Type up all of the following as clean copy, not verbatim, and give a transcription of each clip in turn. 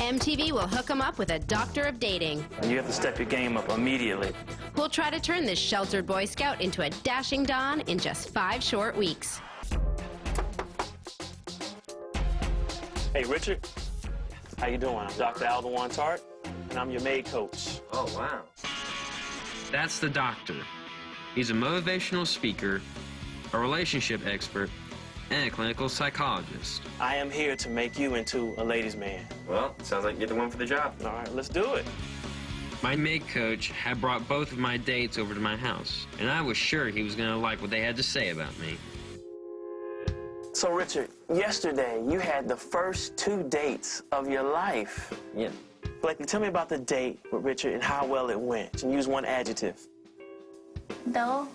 MTV will hook him up with a doctor of dating. You have to step your game up immediately. Who'll try to turn this sheltered Boy Scout into a dashing Don in just 5 short weeks. Hey, Richard. How you doing? I'm Dr. Alduan Tartt, and I'm your maid coach. Oh, wow. That's the doctor. He's a motivational speaker, a relationship expert, and a clinical psychologist. I am here to make you into a ladies' man. Well, sounds like you're the one for the job. All right, let's do it. My maid coach had brought both of my dates over to my house, and I was sure he was going to like what they had to say about me. So, Richard, yesterday you had the first 2 dates of your life. Yeah. Blakely, tell me about the date with Richard and how well it went. And use one adjective. Dull.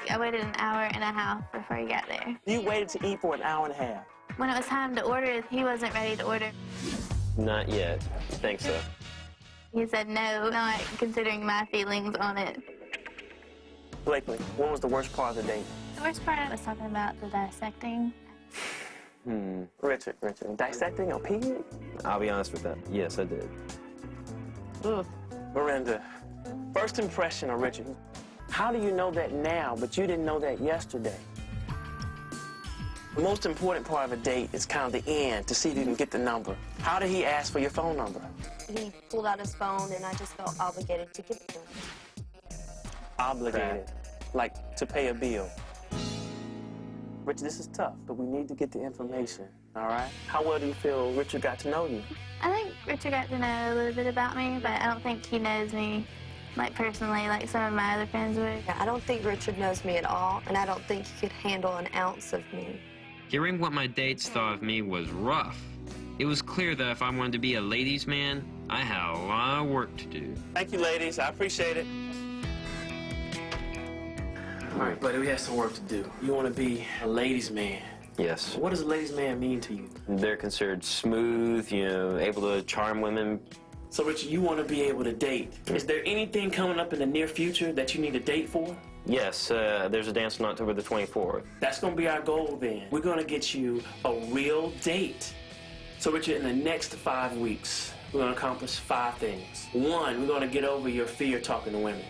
I waited an hour and a half before he got there. You waited to eat for an hour and a half. When it was time to order, he wasn't ready to order. Not yet. Think so. He said no, not considering my feelings on it. Blakely, what was the worst part of the date? The worst part was talking about the dissecting. Richard, dissecting a pig? I'll be honest with that. Yes, I did. Miranda, first impression of Richard. How do you know that now, but you didn't know that yesterday? The most important part of a date is kind of the end, to see if you can get the number. How did he ask for your phone number? He pulled out his phone, and I just felt obligated to give it to him. Obligated, like to pay a bill. Richard, this is tough, but we need to get the information, all right? How well do you feel Richard got to know you? I think Richard got to know a little bit about me, but I don't think he knows me, like, personally, like some of my other friends would. I don't think Richard knows me at all, and I don't think he could handle an ounce of me. Hearing what my dates thought of me was rough. It was clear that if I wanted to be a ladies' man, I had a lot of work to do. Thank you, ladies. I appreciate it. All right, buddy, we have some work to do. You want to be a ladies' man. Yes. What does a ladies' man mean to you? They're considered smooth, you know, able to charm women. So, Richard, you want to be able to date. Is there anything coming up in the near future that you need a date for? Yes, there's a dance on October the 24th. That's going to be our goal then. We're going to get you a real date. So, Richard, in the next 5 weeks, we're going to accomplish 5 things. 1, we're going to get over your fear talking to women.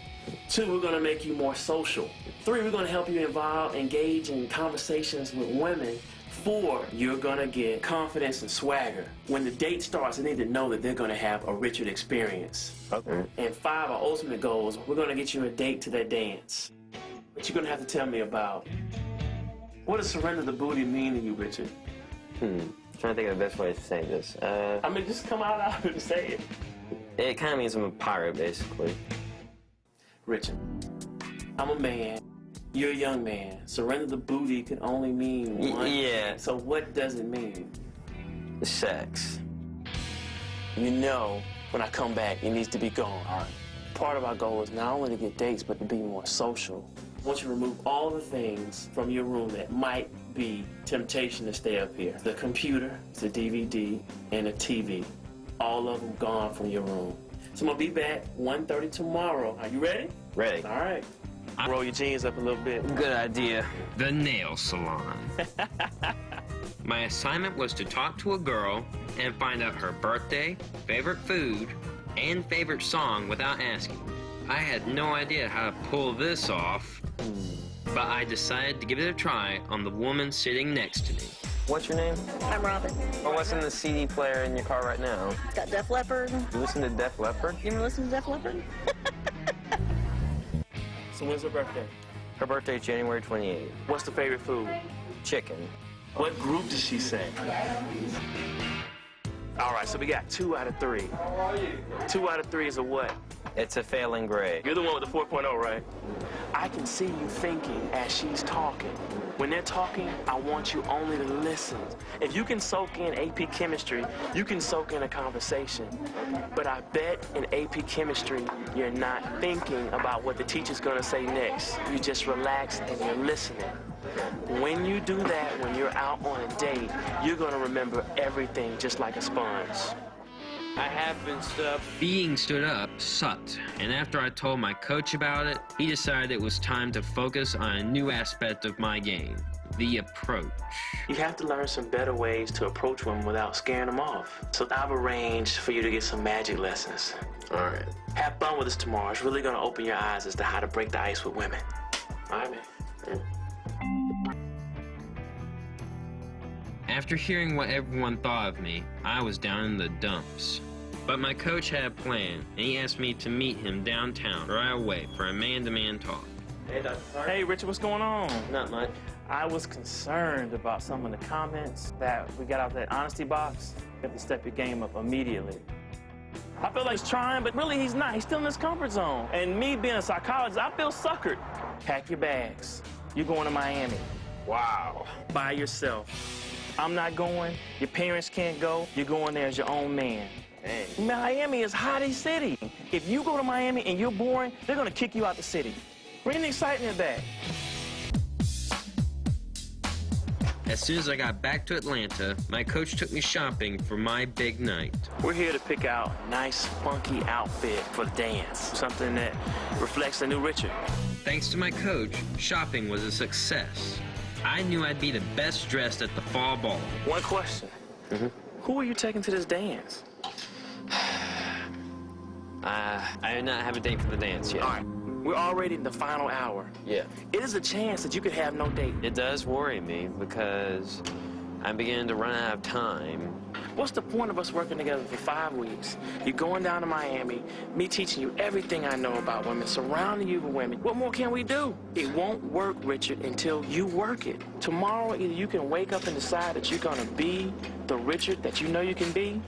2, we're going to make you more social. 3, we're going to help you engage in conversations with women. 4, you're going to get confidence and swagger. When the date starts, they need to know that they're going to have a Richard experience. Okay. And 5, our ultimate goals, we're going to get you a date to that dance. But you're going to have to tell me about, what does surrender the booty mean to you, Richard? Trying to think of the best way to say this. I mean, just come out and say it. It kind of means I'm a pirate, basically. Richard, I'm a man. You're a young man. Surrender the booty could only mean one. Yeah. So what does it mean? Sex. You know, when I come back, it needs to be gone. All right. Part of our goal is not only to get dates, but to be more social. I want you to remove all the things from your room that might be temptation to stay up here. The computer, the DVD, and the TV. All of them gone from your room. So I'm going to be back 1:30 tomorrow. Are you ready? Ready. All right. Roll your jeans up a little bit. Good idea. The nail salon. My assignment was to talk to a girl and find out her birthday, favorite food, and favorite song without asking. I had no idea how to pull this off, but I decided to give it a try on the woman sitting next to me. What's your name? I'm Robin. Or what's in the CD player in your car right now? It's got Def Leppard. You listen to Def Leppard? You ever listen to Def Leppard? So when's her birthday? Her birthday is January 28th. What's the favorite food? Chicken. What group does she say? All right, so we got 2 out of 3. 2 out of 3 is a what? It's a failing grade. You're the one with the 4.0, right? I can see you thinking as she's talking. When they're talking, I want you only to listen. If you can soak in AP Chemistry, you can soak in a conversation. But I bet in AP Chemistry, you're not thinking about what the teacher's gonna say next. You just relax and you're listening. When you do that, when you're out on a date, you're gonna remember everything just like a sponge. I have been stood up. Being stood up sucked, and after I told my coach about it, he decided it was time to focus on a new aspect of my game, The approach. You have to learn some better ways to approach women without scaring them off. So I've arranged for you to get some magic lessons. All right. Have fun with us tomorrow. It's really gonna open your eyes as to how to break the ice with women. All right, man. Yeah. After hearing what everyone thought of me, I was down in the dumps. But my coach had a plan, and he asked me to meet him downtown right away for a man-to-man talk. Hey, Dr. Tartt. Hey, Richard, what's going on? Not much. I was concerned about some of the comments that we got out that honesty box. You have to step your game up immediately. I feel like he's trying, but really he's not. He's still in his comfort zone. And me being a psychologist, I feel suckered. Pack your bags. You're going to Miami. Wow. By yourself. I'm not going. Your parents can't go. You're going there as your own man. Hey. Miami is hottie city. If you go to Miami and you're boring, they're going to kick you out the city. Bring the excitement back. As soon as I got back to Atlanta, my coach took me shopping for my big night. We're here to pick out a nice, funky outfit for the dance. Something that reflects the new Richard. Thanks to my coach, shopping was a success. I knew I'd be the best dressed at the fall ball. One question. Who are you taking to this dance? I did not have a date for the dance yet. All right. We're already in the final hour. Yeah. It is a chance that you could have no date. It does worry me because I'm beginning to run out of time. What's the point of us working together for 5 weeks? You're going down to Miami, me teaching you everything I know about women, surrounding you with women. What more can we do? It won't work, Richard, until you work it. Tomorrow, either you can wake up and decide that you're gonna be the Richard that you know you can be,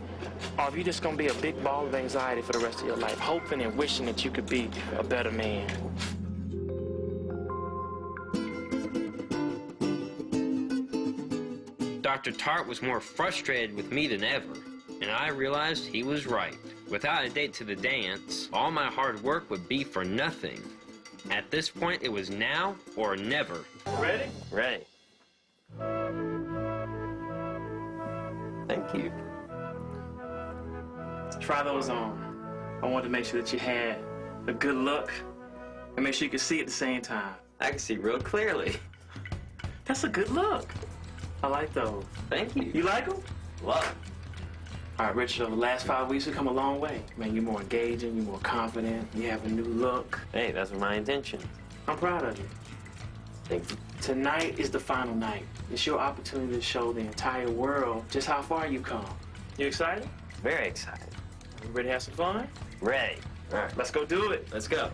or if you're just gonna be a big ball of anxiety for the rest of your life, hoping and wishing that you could be a better man. Dr. Tartt was more frustrated with me than ever, and I realized he was right. Without a date to the dance, all my hard work would be for nothing. At this point, it was now or never. Ready? Ready. Thank you. Try those on. I wanted to make sure that you had a good look and make sure you could see at the same time. I can see real clearly. That's a good look. I like those. Thank you. You like them? Love it. All right, Richard, over the last 5 weeks, we've come a long way. Man, you're more engaging, you're more confident, you have a new look. Hey, that's my intention. I'm proud of you. Thank you. Tonight is the final night. It's your opportunity to show the entire world just how far you've come. You excited? Very excited. You ready to have some fun? Ready. All right, let's go do it. Let's go.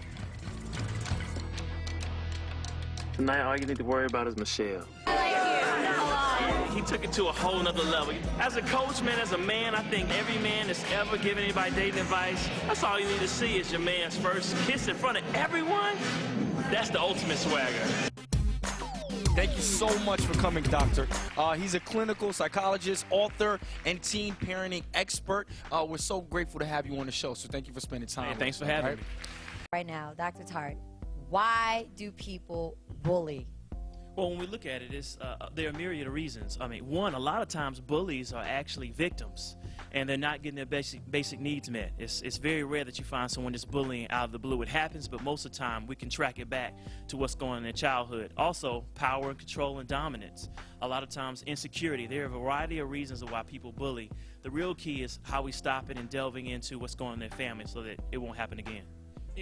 Tonight, all you need to worry about is Michelle. He took it to a whole nother level. As a coach, man, as a man, I think every man that's ever given anybody dating advice, that's all you need to see is your man's first kiss in front of everyone. That's the ultimate swagger. Thank you so much for coming, Doctor. He's a clinical psychologist, author, and teen parenting expert. We're so grateful to have you on the show, so thank you for spending time. Man, thanks for having me. Right now, Dr. Tartt, why do people bully? Well, when we look at it, there are a myriad of reasons. I mean, one, a lot of times bullies are actually victims, and they're not getting their basic needs met. It's very rare that you find someone that's bullying out of the blue. It happens, but most of the time we can track it back to what's going on in their childhood. Also, power and control and dominance. A lot of times, insecurity. There are a variety of reasons of why people bully. The real key is how we stop it and delving into what's going on in their family so that it won't happen again.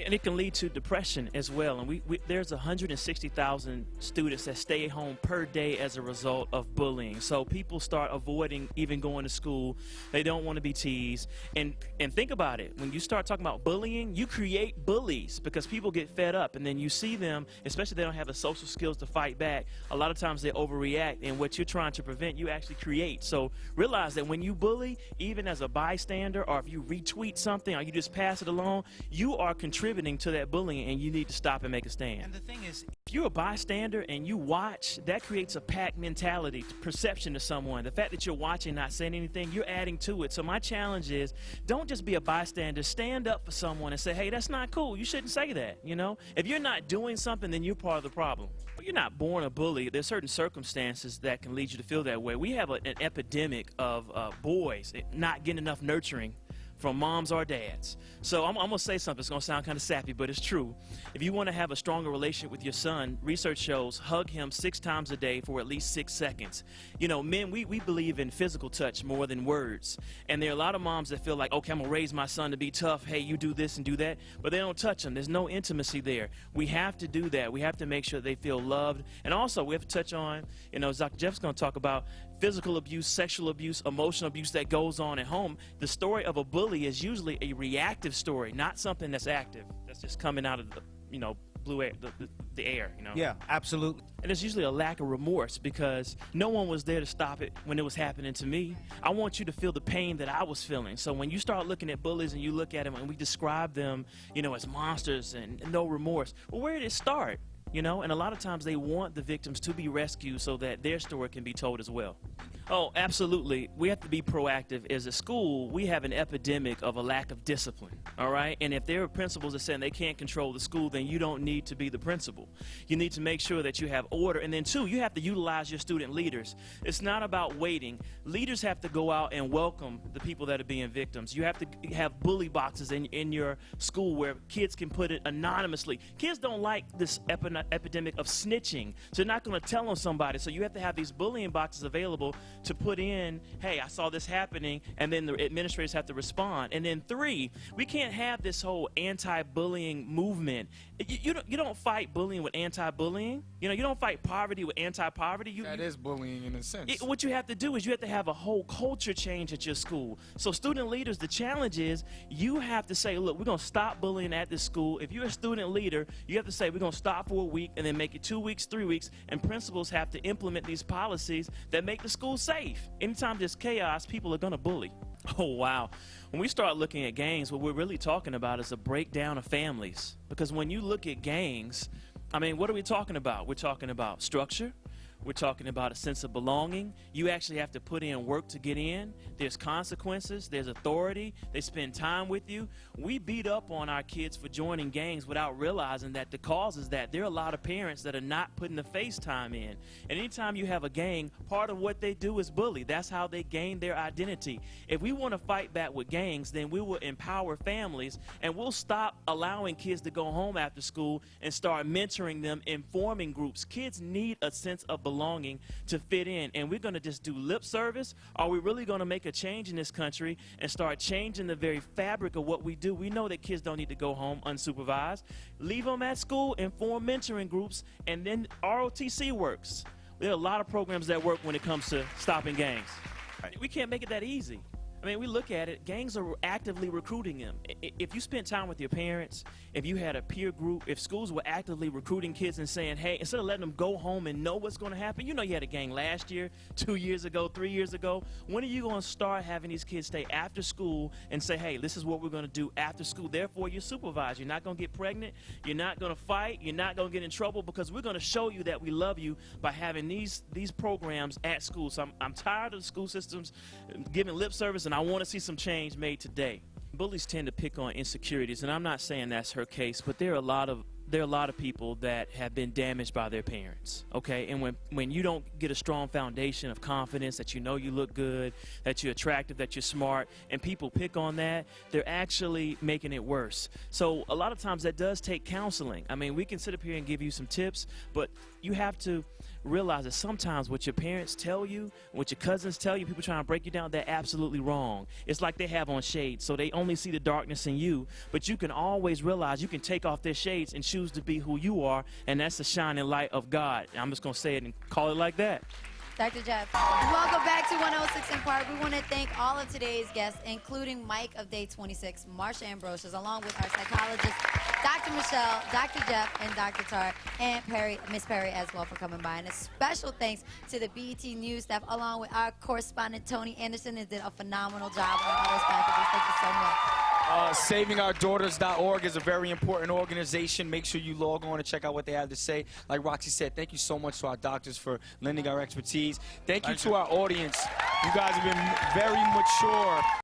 And it can lead to depression as well. And there's 160,000 students that stay home per day as a result of bullying. So people start avoiding even going to school. They don't want to be teased. And think about it. When you start talking about bullying, you create bullies because people get fed up. And then you see them, especially if they don't have the social skills to fight back, a lot of times they overreact. And what you're trying to prevent, you actually create. So realize that when you bully, even as a bystander, or if you retweet something or you just pass it along, you are contributing to that bullying, and you need to stop and make a stand. And the thing is, if you're a bystander and you watch, that creates a pack mentality, perception to someone. The fact that you're watching, not saying anything, you're adding to it. So my challenge is, don't just be a bystander. Stand up for someone and say, hey, that's not cool. You shouldn't say that, you know? If you're not doing something, then you're part of the problem. You're not born a bully. There's certain circumstances that can lead you to feel that way. We have an epidemic of boys not getting enough nurturing from moms or dads. So I'm going to say something. It's going to sound kind of sappy, but it's true. If you want to have a stronger relationship with your son, research shows hug him 6 times a day for at least 6 seconds. You know, men, we believe in physical touch more than words. And there are a lot of moms that feel like, okay, I'm going to raise my son to be tough. Hey, you do this and do that. But they don't touch him. There's no intimacy there. We have to do that. We have to make sure they feel loved. And also, we have to touch on, you know, as Dr. Jeff's going to talk about, physical abuse, sexual abuse, emotional abuse that goes on at home. The story of a bully is usually a reactive story, not something that's active, that's just coming out of the, you know, blue air, the air, you know. Yeah, absolutely. And it's usually a lack of remorse because no one was there to stop it when it was happening to me. I want you to feel the pain that I was feeling. So when you start looking at bullies and you look at them and we describe them, you know, as monsters and no remorse, well, where did it start? You know, and a lot of times they want the victims to be rescued so that their story can be told as well. Oh, absolutely. We have to be proactive. As a school, we have an epidemic of a lack of discipline, all right? And if there are principals that saying they can't control the school, then you don't need to be the principal. You need to make sure that you have order. And then, two, you have to utilize your student leaders. It's not about waiting. Leaders have to go out and welcome the people that are being victims. You have to have bully boxes in your school where kids can put it anonymously. Kids don't like this epidemic of snitching, so they're not going to tell on somebody. So you have to have these bullying boxes available to put in, hey, I saw this happening, and then the administrators have to respond. And then, three, we can't have this whole anti-bullying movement. You don't fight bullying with anti-bullying. You know, you don't fight poverty with anti-poverty. That is bullying in a sense. What you have to do is you have to have a whole culture change at your school. So student leaders, the challenge is you have to say, look, we're going to stop bullying at this school. If you're a student leader, you have to say we're going to stop for a week and then make it 2 weeks, 3 weeks, and principals have to implement these policies that make the school safe. Anytime there's chaos, people are going to bully. Oh, wow. When we start looking at gangs, what we're really talking about is a breakdown of families. Because when you look at gangs, I mean, what are we talking about? We're talking about structure. We're talking about a sense of belonging. You actually have to put in work to get in. There's consequences. There's authority. They spend time with you. We beat up on our kids for joining gangs without realizing that the cause is that there are a lot of parents that are not putting the face time in. And anytime you have a gang, part of what they do is bully. That's how they gain their identity. If we want to fight back with gangs, then we will empower families and we'll stop allowing kids to go home after school and start mentoring them in forming groups. Kids need a sense of belonging to fit in, and we're going to just do lip service? Are we really going to make a change in this country and start changing the very fabric of what we do? We know that kids don't need to go home unsupervised. Leave them at school and form mentoring groups, and then ROTC works. There are a lot of programs that work when it comes to stopping gangs. We can't make it that easy. I mean, we look at it, gangs are actively recruiting them. If you spent time with your parents, if you had a peer group, if schools were actively recruiting kids and saying, hey, instead of letting them go home and know what's going to happen, you know you had a gang last year, 2 years ago, 3 years ago. When are you going to start having these kids stay after school and say, hey, this is what we're going to do after school? Therefore, you're supervised. You're not going to get pregnant. You're not going to fight. You're not going to get in trouble because we're going to show you that we love you by having these programs at school. So I'm tired of the school systems giving lip service, and I want to see some change made today. Bullies tend to pick on insecurities, and I'm not saying that's her case, but there are a lot of people that have been damaged by their parents, okay? And when you don't get a strong foundation of confidence, that you know you look good, that you're attractive, that you're smart, and people pick on that, they're actually making it worse. So a lot of times that does take counseling. I mean, we can sit up here and give you some tips, but you have to realize that sometimes what your parents tell you, what your cousins tell you, people trying to break you down, they're absolutely wrong. It's like they have on shades, so they only see the darkness in you, but you can always realize you can take off their shades and choose to be who you are, and that's the shining light of God. I'm just going to say it and call it like that. Dr. Jeff, welcome back to 106 in Park. We want to thank all of today's guests, including Mike of Day 26, Marsha Ambrosius, along with our psychologist, Dr. Michelle, Dr. Jeff, and Dr. Tartt, and Miss Perry as well for coming by. And a special thanks to the BET News staff, along with our correspondent, Tony Anderson, who did a phenomenal job on all those packages. Thank you so much. SavingOurDaughters.org is a very important organization. Make sure you log on and check out what they have to say. Like Roxy said, thank you so much to our doctors for lending our expertise. Thank you to our audience. You guys have been very mature.